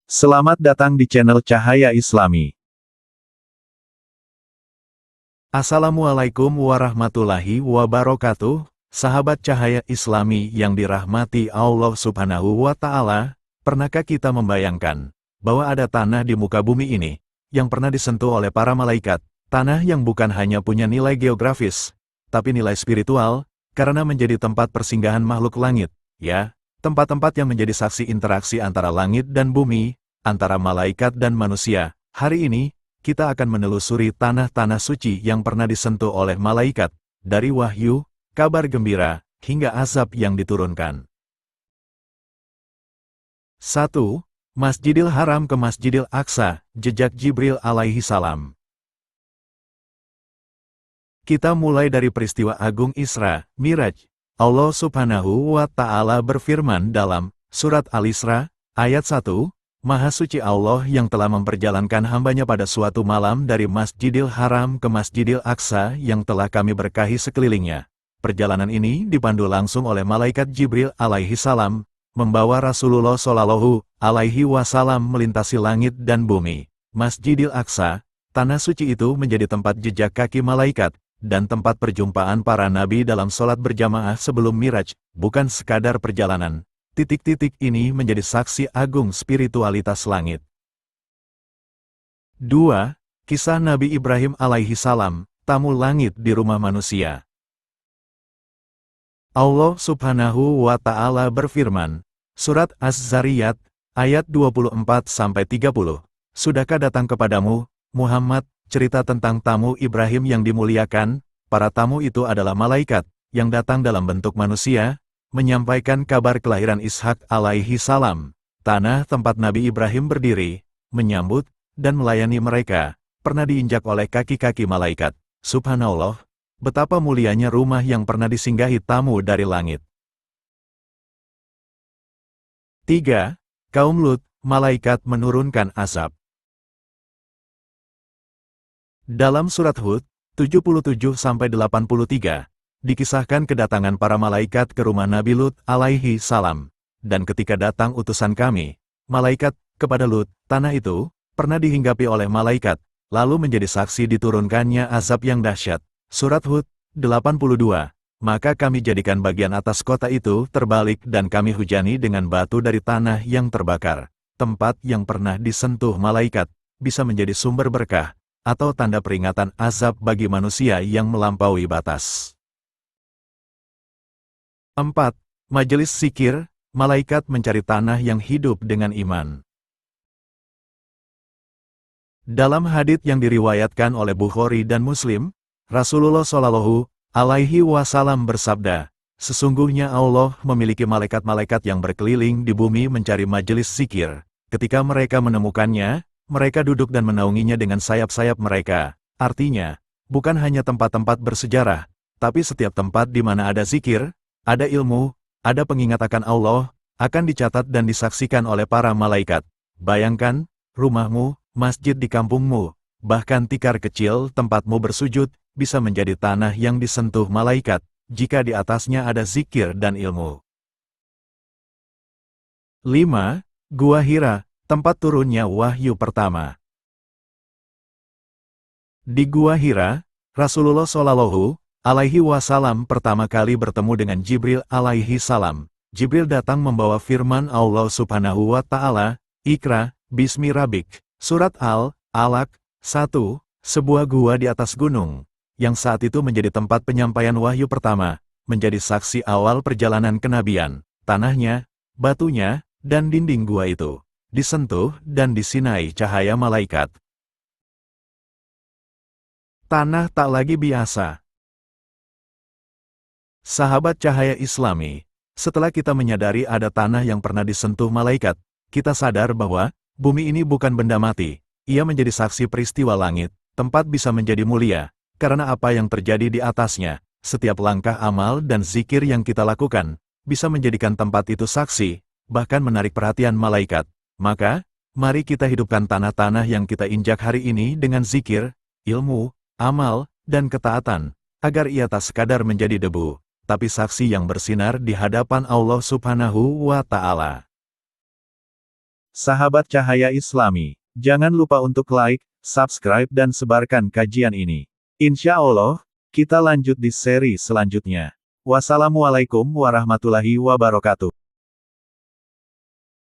Selamat datang di channel Cahaya Islami. Assalamualaikum warahmatullahi wabarakatuh, sahabat Cahaya Islami yang dirahmati Allah Subhanahu wa Ta'ala. Pernahkah kita membayangkan bahwa ada tanah di muka bumi ini yang pernah disentuh oleh para malaikat, tanah yang bukan hanya punya nilai geografis, tapi nilai spiritual, karena menjadi tempat persinggahan makhluk langit, ya? Tempat-tempat yang menjadi saksi interaksi antara langit dan bumi, antara malaikat dan manusia. Hari ini, kita akan menelusuri tanah-tanah suci yang pernah disentuh oleh malaikat, dari wahyu, kabar gembira, hingga azab yang diturunkan. 1. Masjidil Haram ke Masjidil Aqsa, jejak Jibril alaihi salam. Kita mulai dari peristiwa agung Isra, Miraj. Allah Subhanahu wa Ta'ala berfirman dalam Surat Al-Isra, ayat 1, Maha Suci Allah yang telah memperjalankan hambanya pada suatu malam dari Masjidil Haram ke Masjidil Aqsa yang telah kami berkahi sekelilingnya. Perjalanan ini dipandu langsung oleh Malaikat Jibril alaihi salam, membawa Rasulullah Shallallahu alaihi wasallam melintasi langit dan bumi. Masjidil Aqsa, tanah suci itu menjadi tempat jejak kaki malaikat, dan tempat perjumpaan para nabi dalam sholat berjamaah sebelum Miraj, bukan sekadar perjalanan. Titik-titik ini menjadi saksi agung spiritualitas langit. 2. Kisah Nabi Ibrahim alaihi salam, tamu langit di rumah manusia. Allah Subhanahu wa Ta'ala berfirman, Surat Az-Zariyat, ayat 24-30, Sudahkah datang kepadamu, Muhammad, cerita tentang tamu Ibrahim yang dimuliakan? Para tamu itu adalah malaikat, yang datang dalam bentuk manusia, menyampaikan kabar kelahiran Ishak alaihi salam. Tanah tempat Nabi Ibrahim berdiri, menyambut, dan melayani mereka, pernah diinjak oleh kaki-kaki malaikat. Subhanallah, betapa mulianya rumah yang pernah disinggahi tamu dari langit. 3. Kaum Lut, malaikat menurunkan azab. Dalam surat Hud, 77-83, dikisahkan kedatangan para malaikat ke rumah Nabi Lut alaihi salam. Dan ketika datang utusan kami, malaikat, kepada Lut, tanah itu, pernah dihinggapi oleh malaikat, lalu menjadi saksi diturunkannya azab yang dahsyat. Surat Hud, 82, maka kami jadikan bagian atas kota itu terbalik dan kami hujani dengan batu dari tanah yang terbakar. Tempat yang pernah disentuh malaikat, bisa menjadi sumber berkah, atau tanda peringatan azab bagi manusia yang melampaui batas. 4. Majelis Zikir, malaikat mencari tanah yang hidup dengan iman. Dalam hadits yang diriwayatkan oleh Bukhari dan Muslim, Rasulullah Shallallahu alaihi wasallam bersabda, sesungguhnya Allah memiliki malaikat-malaikat yang berkeliling di bumi mencari majelis zikir. Ketika mereka menemukannya, mereka duduk dan menaunginya dengan sayap-sayap mereka. Artinya, bukan hanya tempat-tempat bersejarah, tapi setiap tempat di mana ada zikir, ada ilmu, ada pengingat akan Allah, akan dicatat dan disaksikan oleh para malaikat. Bayangkan, rumahmu, masjid di kampungmu, bahkan tikar kecil tempatmu bersujud, bisa menjadi tanah yang disentuh malaikat, jika di atasnya ada zikir dan ilmu. 5. Gua Hira, tempat turunnya wahyu pertama. Di Gua Hira, Rasulullah Shallallahu alaihi wasallam pertama kali bertemu dengan Jibril alaihi salam. Jibril datang membawa firman Allah Subhanahu wa Ta'ala, Iqra, Bismi Rabbik. Surat Al-Alaq 1, sebuah gua di atas gunung, yang saat itu menjadi tempat penyampaian wahyu pertama, menjadi saksi awal perjalanan kenabian. Tanahnya, batunya, dan dinding gua itu disentuh dan disinai cahaya malaikat. Tanah tak lagi biasa. Sahabat Cahaya Islami, setelah kita menyadari ada tanah yang pernah disentuh malaikat, kita sadar bahwa bumi ini bukan benda mati. Ia menjadi saksi peristiwa langit, tempat bisa menjadi mulia, karena apa yang terjadi di atasnya. Setiap langkah amal dan zikir yang kita lakukan, bisa menjadikan tempat itu saksi, bahkan menarik perhatian malaikat. Maka, mari kita hidupkan tanah-tanah yang kita injak hari ini dengan zikir, ilmu, amal, dan ketaatan, agar ia tak sekadar menjadi debu, tapi saksi yang bersinar di hadapan Allah Subhanahu wa Ta'ala. Sahabat Cahaya Islami, jangan lupa untuk like, subscribe dan sebarkan kajian ini. Insya Allah, kita lanjut di seri selanjutnya. Wassalamualaikum warahmatullahi wabarakatuh.